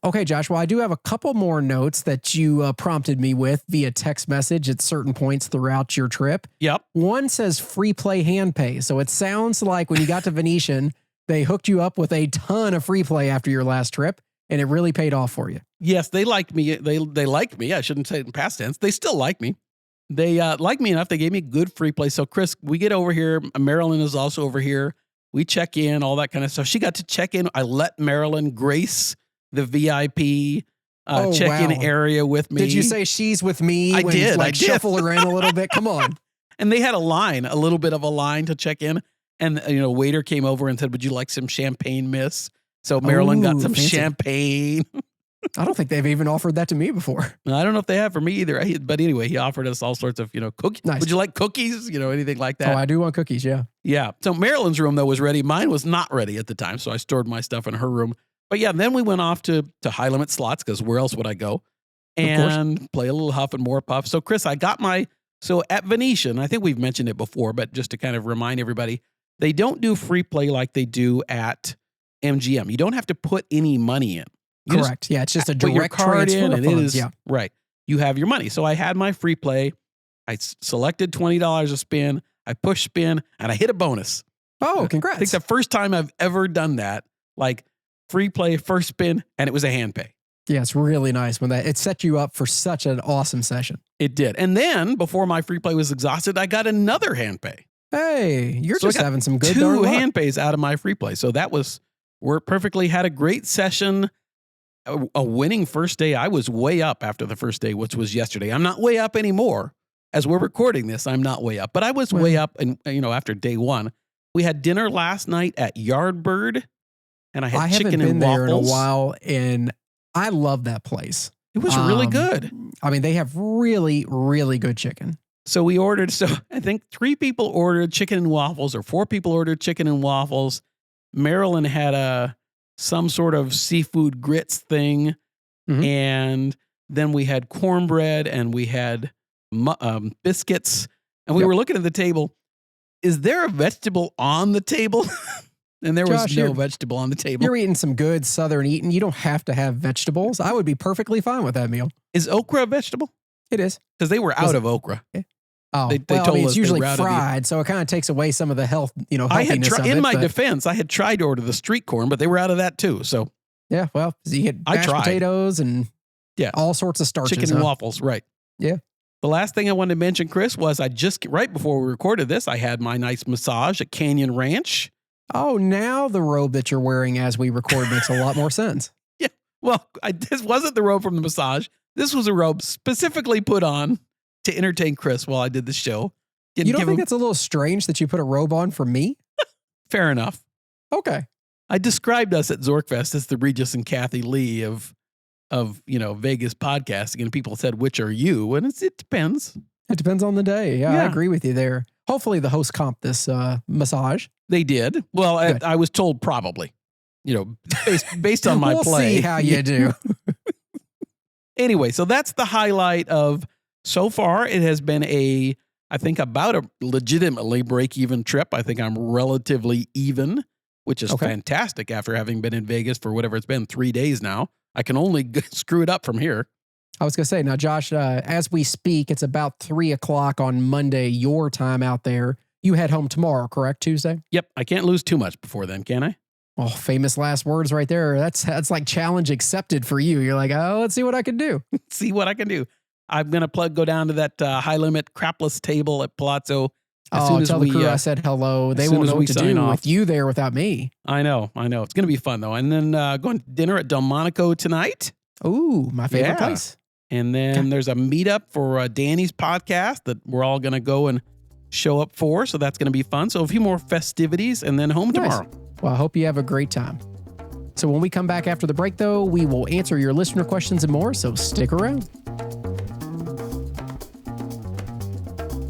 Okay, Josh. Well, I do have a couple more notes that you prompted me with via text message at certain points throughout your trip. Yep. One says free play hand pay. So it sounds like when you got to Venetian, they hooked you up with a ton of free play after your last trip, and it really paid off for you. Yes, they liked me. They liked me. I shouldn't say it in past tense. They still like me. They like me enough. They gave me good free play. So Chris, we get over here. Marilyn is also over here. We check in, all that kind of stuff. She got to check in. I let Marilyn grace the VIP check-in area with me. Did you say she's with me? I did. I did. Shuffle her in a little bit. Come on. And they had a little bit of a line to check in. And, waiter came over and said, would you like some champagne, miss? So Marilyn got some champagne. I don't think they've even offered that to me before. I don't know if they have for me either. But anyway, he offered us all sorts of, cookies. Nice. Would you like cookies? Anything like that. Oh, I do want cookies. Yeah. Yeah. So Marilyn's room, though, was ready. Mine was not ready at the time. So I stored my stuff in her room. But yeah, then we went off to high limit slots because where else would I go? And play a little Huff and More Puff. So Chris, I got so at Venetian, I think we've mentioned it before, but just to kind of remind everybody, they don't do free play like they do at MGM. You don't have to put any money in. Correct. Yeah, it's just a direct transfer of funds. Yeah. Right. You have your money. So I had my free play. I selected $20 a spin. I pushed spin and I hit a bonus. Oh, congrats. I think the first time I've ever done that, like free play, first spin, and it was a hand pay. Yeah, it's really nice when it set you up for such an awesome session. It did. And then before my free play was exhausted, I got another hand pay. Hey, you're So I just got having some good two hand pays out of my free play. So that worked perfectly. Had a great session. A winning first day. I was way up after the first day, which was yesterday. I'm not way up anymore. As we're recording this, I'm not way up, but I was way up. And after day one, we had dinner last night at Yardbird, and I had chicken and waffles. I haven't been there in a while, and I love that place. It was really good. I mean, they have really, really good chicken. So we ordered. So I think 3 people ordered chicken and waffles, or 4 people ordered chicken and waffles. Marilyn had some sort of seafood grits thing. Mm-hmm. And then we had cornbread and we had biscuits. And we were looking at the table. is there a vegetable on the table? And there was Josh, no you're- vegetable on the table. You're eating some good Southern eating. You don't have to have vegetables. I would be perfectly fine with that meal. Is okra a vegetable? It is. Because they were Was out it- of okra. Oh, They well, I told mean, us it's they usually were out of the- fried, so it kind of takes away some of the health, I had healthiness of in it, my but- defense, I had tried to order the street corn, but they were out of that too. So Yeah, well, you get I mashed tried. potatoes and Yeah. all sorts of starches. chicken and waffles, right? Yeah. The last thing I wanted to mention, Chris, was I just right before we recorded this, I had my nice massage at Canyon Ranch. Oh, now the robe that you're wearing as we record makes a lot more sense. Well, this wasn't the robe from the massage. This was a robe specifically put on to entertain Chris while I did the show. Didn't You don't give think him- it's a little strange that you put a robe on for me? fair enough. Okay. I described us at Zorkfest as the Regis and Kathy Lee of Vegas podcasting, and people said, "Which are you?" And it depends. It depends on the day. Yeah, I Yeah. agree with you there. Hopefully the host comped this massage. They did. Well, Good. I was told probably. Based on my we'll play. see how you do. Anyway, so that's the highlight of so far. It has been I think about a legitimately break-even trip. I think I'm relatively even, which is Okay. fantastic after having been in Vegas for whatever it's been, 3 days now. I can only screw it up from here. I was going to say, now, Josh, as we speak, it's about 3:00 on Monday, your time out there. You head home tomorrow, correct? Tuesday? Yep, I can't lose too much before then, can I? Oh, famous last words right there. That's like challenge accepted for you. You're like, oh, let's see what I can do. See what I can do. I'm going to go down to that high-limit crapless table at Palazzo as soon as tell we... the crew I said hello. They as soon won't as know we what to sign do off. with you there without me. I know. It's going to be fun, though. And then going to dinner at Delmonico tonight. Ooh, my favorite Yeah. place. And then there's a meetup for Danny's podcast that we're all going to go and show up for. So that's going to be fun. So a few more festivities and then home Nice. tomorrow. Well, I hope you have a great time. So when we come back after the break, though, we will answer your listener questions and more. So stick around.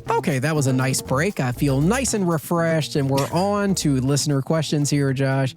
Okay, that was a nice break. I feel nice and refreshed, and we're on to listener questions here, Josh.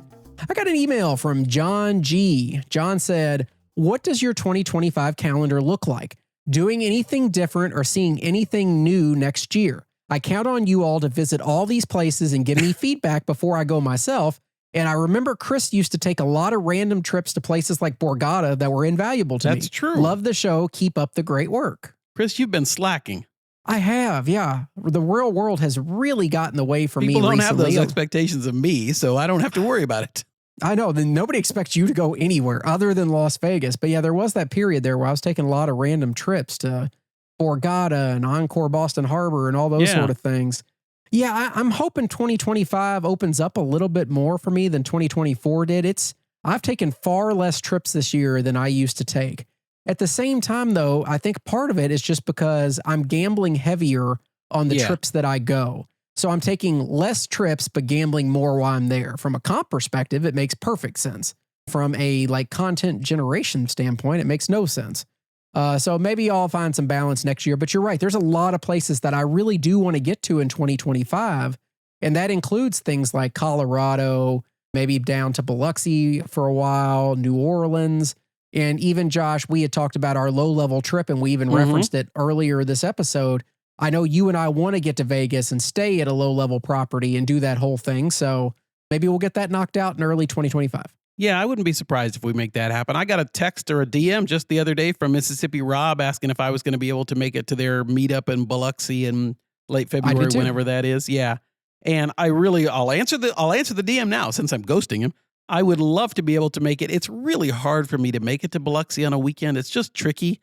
I got an email from John G. John said, "What does your 2025 calendar look like? Doing anything different or seeing anything new next year? I count on you all to visit all these places and give me feedback before I go myself. And I remember Chris used to take a lot of random trips to places like Borgata that were invaluable to me. That's true. Love the show. Keep up the great work." Chris, you've been slacking. I have, yeah. The real world has really gotten away from People me don't have recently. those expectations of me, so I don't have to worry about it. I know. Then nobody expects you to go anywhere other than Las Vegas. But yeah, there was that period there where I was taking a lot of random trips to Borgata and Encore Boston Harbor and all those Yeah. sort of things. Yeah, I'm hoping 2025 opens up a little bit more for me than 2024 did. I've taken far less trips this year than I used to take. At the same time, though, I think part of it is just because I'm gambling heavier on the Yeah. trips that I go. So I'm taking less trips, but gambling more while I'm there. From a comp perspective, it makes perfect sense. From a content generation standpoint, it makes no sense. So maybe I'll find some balance next year. But you're right. There's a lot of places that I really do want to get to in 2025. And that includes things like Colorado, maybe down to Biloxi for a while, New Orleans. And even Josh, we had talked about our low-level trip, and we even referenced it earlier this episode. I know you and I want to get to Vegas and stay at a low-level property and do that whole thing. So maybe we'll get that knocked out in early 2025. Yeah, I wouldn't be surprised if we make that happen. I got a text or a DM just the other day from Mississippi Rob asking if I was going to be able to make it to their meetup in Biloxi in late February, too. whenever that is. Yeah. And I'll answer the DM now since I'm ghosting him. I would love to be able to make it. It's really hard for me to make it to Biloxi on a weekend. It's just tricky.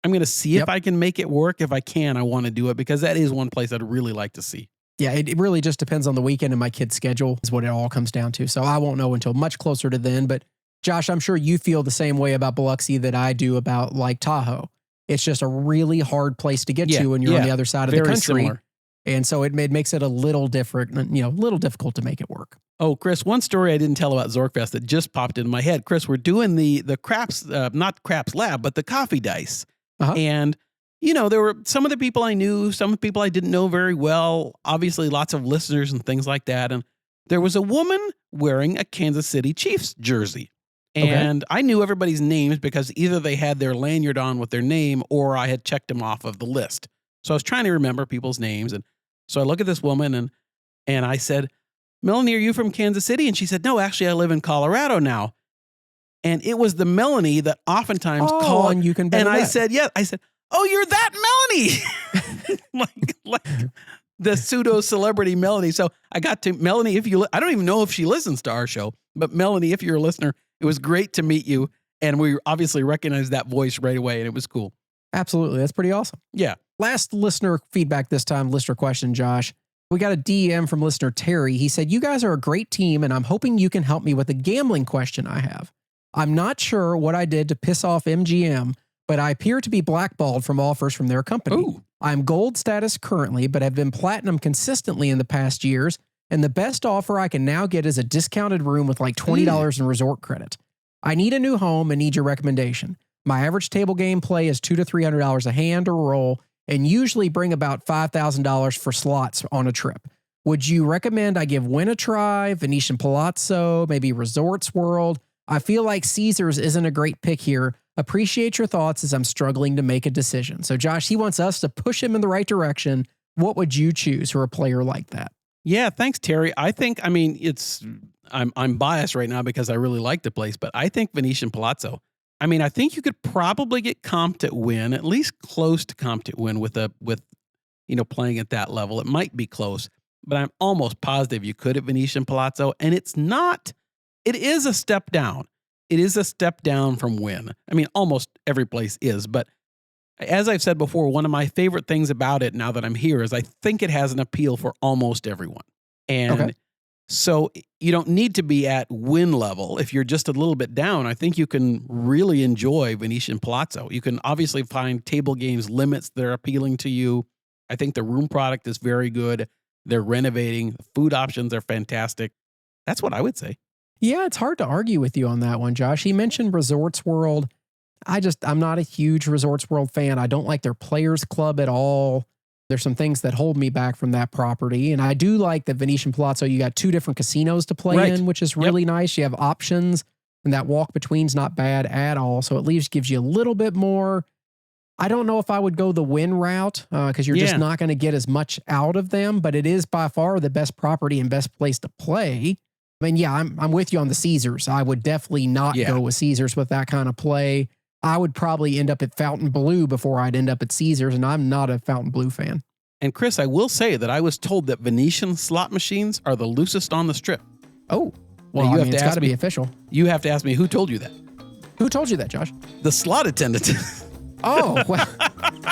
I'm going to see if I can make it work. If I can, I want to do it because that is one place I'd really like to see. Yeah, it really just depends on the weekend and my kid's schedule is what it all comes down to. So I won't know until much closer to then. But Josh, I'm sure you feel the same way about Biloxi that I do about Lake Tahoe. It's just a really hard place to get to when you're on the other side of the country. Similar. And so it makes it a little different, a little difficult to make it work. Oh, Chris, one story I didn't tell about Zorkfest that just popped into my head. Chris, we're doing the craps, not craps lab, but the coffee dice. Uh-huh. And, there were some of the people I knew, some people I didn't know very well, obviously lots of listeners and things like that. And there was a woman wearing a Kansas City Chiefs jersey. And I knew everybody's names because either they had their lanyard on with their name or I had checked them off of the list. So I was trying to remember people's names. And so I look at this woman and And I said, Melanie, are you from Kansas City? And she said, no, actually, I live in Colorado now. And it was the Melanie that oftentimes called. And you can bet and I that. said, yeah. I said, oh, you're that Melanie. like the pseudo celebrity Melanie. So I got to Melanie. I don't even know if she listens to our show, but Melanie, if you're a listener, it was great to meet you. And we obviously recognized that voice right away. And it was cool. Absolutely. That's pretty awesome. Yeah. Last listener feedback this time, listener question, Josh. We got a DM from listener Terry. He said, you guys are a great team, and I'm hoping you can help me with a gambling question I have. I'm not sure what I did to piss off MGM, but I appear to be blackballed from offers from their company. Ooh. I'm gold status currently, but have been platinum consistently in the past years, and the best offer I can now get is a discounted room with like $20 in resort credit. I need a new home and need your recommendation. My average table game play is $200 to $300 a hand or roll, and usually bring about $5,000 for slots on a trip. Would you recommend I give Wynn a try, Venetian Palazzo, maybe Resorts World? I feel like Caesars isn't a great pick here. Appreciate your thoughts as I'm struggling to make a decision. So Josh, he wants us to push him in the right direction. What would you choose for a player like that? Yeah, thanks, Terry. I'm biased right now because I really like the place, but I think Venetian Palazzo. I think you could probably get comped at Wynn, at least close to comped at Wynn with playing at that level. It might be close, but I'm almost positive you could at Venetian Palazzo. And it is a step down. It is a step down from Wynn. Almost every place is, but as I've said before, one of my favorite things about it now that I'm here is I think it has an appeal for almost everyone. And so you don't need to be at Wynn level. If you're just a little bit down, I think you can really enjoy Venetian Palazzo. You can obviously find table games limits that are appealing to you. I think the room product is very good. They're renovating. Food options are fantastic. That's what I would say. Yeah, it's hard to argue with you on that one, Josh. He mentioned Resorts World. I'm not a huge Resorts World fan. I don't like their Players Club at all. There's some things that hold me back from that property. And I do like the Venetian Palazzo. You got 2 different casinos to play in, which is really nice. You have options, and that walk between's not bad at all. So at least gives you a little bit more. I don't know if I would go the Wynn route because you're just not going to get as much out of them, but it is by far the best property and best place to play. I'm with you on the Caesars. I would definitely not go with Caesars with that kind of play. I would probably end up at Fontainebleau before I'd end up at Caesars, and I'm not a Fontainebleau fan. And Chris, I will say that I was told that Venetian slot machines are the loosest on the strip. Oh, well, it's got to be official. You have to ask me who told you that. Who told you that, Josh? The slot attendant. Oh,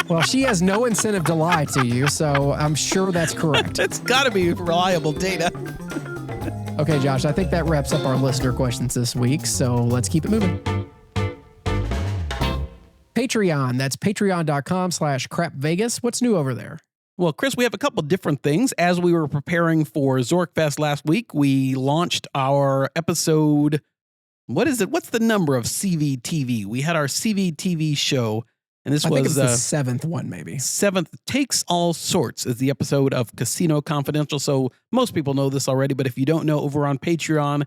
well, she has no incentive to lie to you, so I'm sure that's correct. It's got to be reliable data. Okay, Josh, I think that wraps up our listener questions this week, so let's keep it moving. Patreon. That's patreon.com/crapvegas. What's new over there? Well, Chris, we have a couple different things. As we were preparing for Zorkfest last week, we launched our episode. What is it? What's the number of CVTV? We had our CVTV show, and I think it's the 7th one, maybe. 7th Takes All Sorts is the episode of Casino Confidential. So most people know this already, but if you don't know, over on Patreon,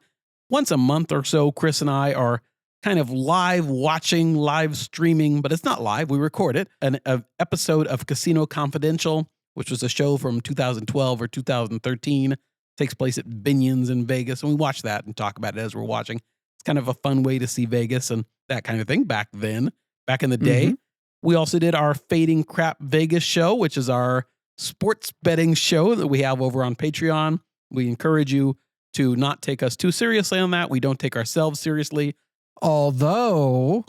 once a month or so, Chris and I are kind of live streaming, but it's not live. We record it. An episode of Casino Confidential, which was a show from 2012 or 2013, takes place at Binion's in Vegas. And we watch that and talk about it as we're watching. It's kind of a fun way to see Vegas and that kind of thing back in the day. Mm-hmm. We also did our Fading Crap Vegas show, which is our sports betting show that we have over on Patreon. We encourage you to not take us too seriously on that. We don't take ourselves seriously. Although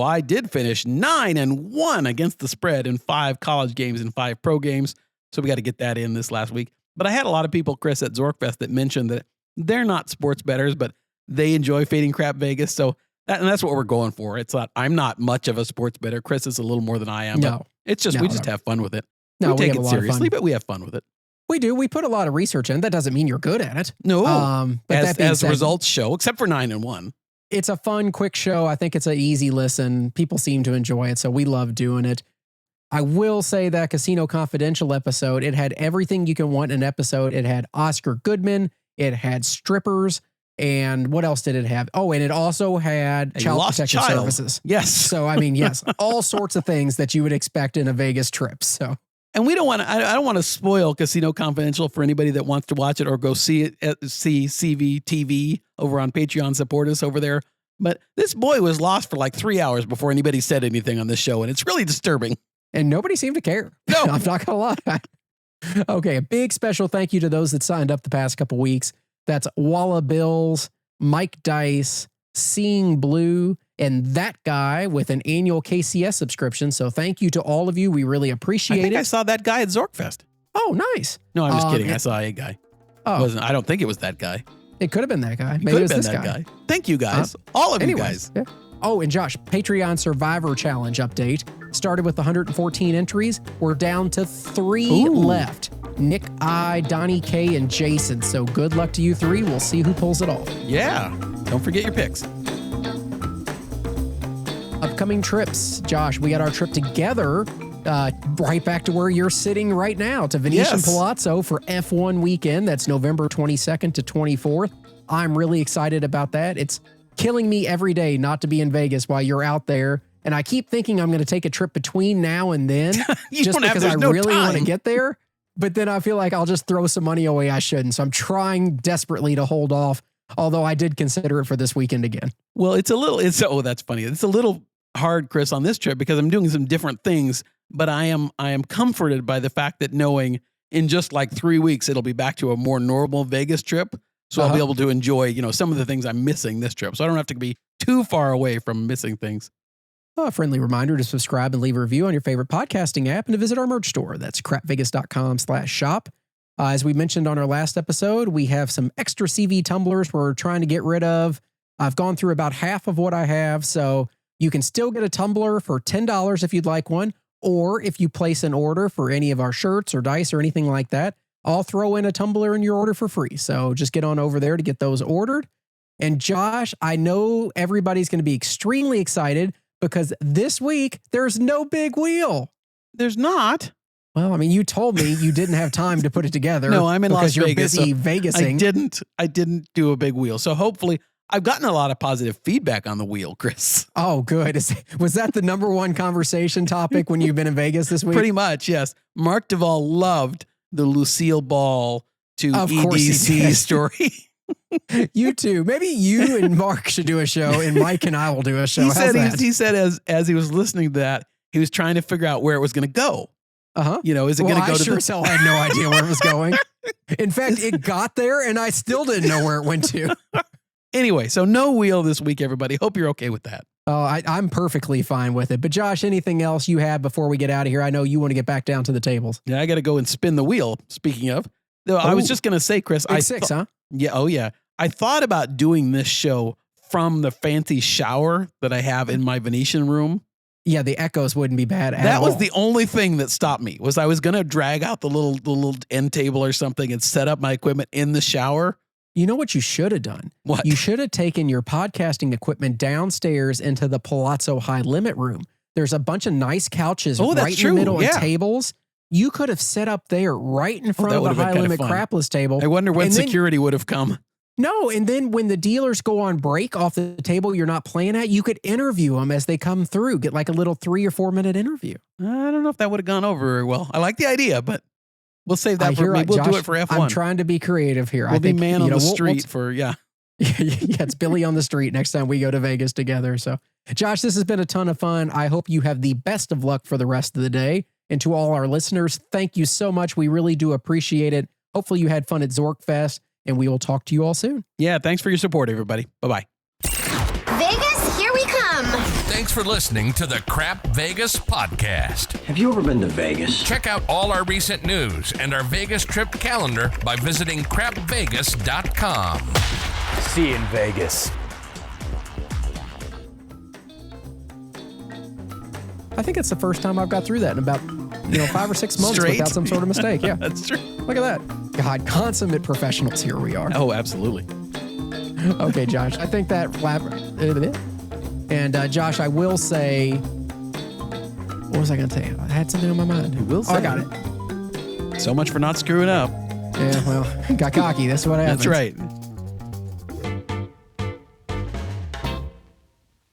I did finish 9-1 against the spread in 5 college games and 5 pro games. So we got to get that in this last week. But I had a lot of people, Chris, at Zorkfest that mentioned that they're not sports bettors, but they enjoy Fading Crap Vegas. So that's what we're going for. It's not, I'm not much of a sports bettor. Chris is a little more than I am. No. It's just, we just have fun with it. No, we take it seriously, but we have fun with it. We do. We put a lot of research in. That doesn't mean you're good at it. No. But as results show, except for 9-1. It's a fun, quick show. I think it's an easy listen. People seem to enjoy it, so we love doing it. I will say that Casino Confidential episode, it had everything you can want in an episode. It had Oscar Goodman. It had strippers. And what else did it have? Oh, and it also had child protection services. Yes. So, yes, all sorts of things that you would expect in a Vegas trip. So And we don't want to, I don't want to spoil Casino Confidential for anybody that wants to watch it or go see it at CVTV over on Patreon. Support us over there. But this boy was lost for like 3 hours before anybody said anything on this show. And it's really disturbing. And nobody seemed to care. No. I'm not going to lie. Okay, a big special thank you to those that signed up the past couple weeks. That's Walla Bills, Mike Dice, Seeing Blue, and that guy with an annual KCS subscription. So thank you to all of you. We really appreciate it. I think I saw that guy at Zorkfest. Oh, nice. No, I'm just kidding. I saw a guy. Oh, I don't think it was that guy. It could have been that guy. It Maybe could it have was been this that guy. Thank you guys. All of you guys. Yeah. Oh, and Josh, Patreon Survivor Challenge update. Started with 114 entries. We're down to 3 left. Nick I, Donnie K, and Jason. So good luck to you 3. We'll see who pulls it off. Yeah. Don't forget your picks. Upcoming trips. Josh, we got our trip together right back to where you're sitting right now to Venetian Palazzo for F1 weekend. That's November 22nd to 24th. I'm really excited about that. It's killing me every day not to be in Vegas while you're out there. And I keep thinking I'm going to take a trip between now and then just because I really want to get there. But then I feel like I'll just throw some money away I shouldn't. So I'm trying desperately to hold off, although I did consider it for this weekend again. Well, that's funny. It's a little hard, Chris, on this trip because I'm doing some different things, but I am comforted by the fact that knowing in just like 3 weeks, it'll be back to a more normal Vegas trip. So I'll be able to enjoy, some of the things I'm missing this trip. So I don't have to be too far away from missing things. A friendly reminder to subscribe and leave a review on your favorite podcasting app and to visit our merch store. That's crapvegas.com/shop. As we mentioned on our last episode, we have some extra CV tumblers we're trying to get rid of. I've gone through about half of what I have, so you can still get a tumbler for $10 if you'd like one, or if you place an order for any of our shirts or dice or anything like that, I'll throw in a tumbler in your order for free. So just get on over there to get those ordered. And Josh, I know everybody's going to be extremely excited because this week there's no big wheel. There's not. Well, I mean, you told me you didn't have time to put it together. No, I'm in Las Vegas. Because you're busy Vegasing. I didn't do a big wheel. So hopefully I've gotten a lot of positive feedback on the wheel, Chris. Oh, good. Was that the number one conversation topic when you've been in Vegas this week? Pretty much, yes. Mark Duvall loved the Lucille Ball to EDC story. You too. Maybe you and Mark should do a show, and Mike and I will do a show. He said as he was listening to that, he was trying to figure out where it was going to go. Uh-huh. Is it going to go to as hell had no idea where it was going. In fact, it got there, and I still didn't know where it went to. Anyway, so no wheel this week, everybody. Hope you're okay with that. Oh, I'm perfectly fine with it. But Josh, anything else you have before we get out of here? I know you want to get back down to the tables. Yeah, I got to go and spin the wheel. Speaking of, I was just going to say, Chris, huh? Yeah. Oh, yeah. I thought about doing this show from the fancy shower that I have in my Venetian room. Yeah, the echoes wouldn't be bad at all. That was the only thing that stopped me. Was I was going to drag out the little end table or something and set up my equipment in the shower. You know what you should have done? What? You should have taken your podcasting equipment downstairs into the Palazzo High Limit Room. There's a bunch of nice couches right in the middle and tables. You could have set up there right in front of the High Limit Crapless table. I wonder when security would have come. No, and then when the dealers go on break off the table you're not playing at, you could interview them as they come through. Get like a little 3 or 4 minute interview. I don't know if that would have gone over very well. I like the idea, but we'll save that for maybe we'll do it for F1. I'm trying to be creative here. We'll be man on the street for, yeah. Yeah, it's Billy on the street next time we go to Vegas together. So, Josh, this has been a ton of fun. I hope you have the best of luck for the rest of the day. And to all our listeners, thank you so much. We really do appreciate it. Hopefully you had fun at Zorkfest, and we will talk to you all soon. Yeah, thanks for your support, everybody. Bye-bye. Vegas, here we come. Thanks for listening to the Crap Vegas podcast. Have you ever been to Vegas? Check out all our recent news and our Vegas trip calendar by visiting crapvegas.com. See you in Vegas. I think it's the first time I've got through that in about 5 or 6 months without some sort of mistake. Yeah, that's true. Look at that. God, consummate professionals. Here we are. Oh, absolutely. Okay, Josh. I think that. And Josh, I will say. What was I going to say? I had something on my mind. You will say. Oh, I got it. So much for not screwing up. Yeah, well, got cocky. That's what happens. That's right.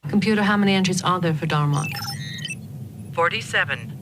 Computer, how many entries are there for Darmok? 47.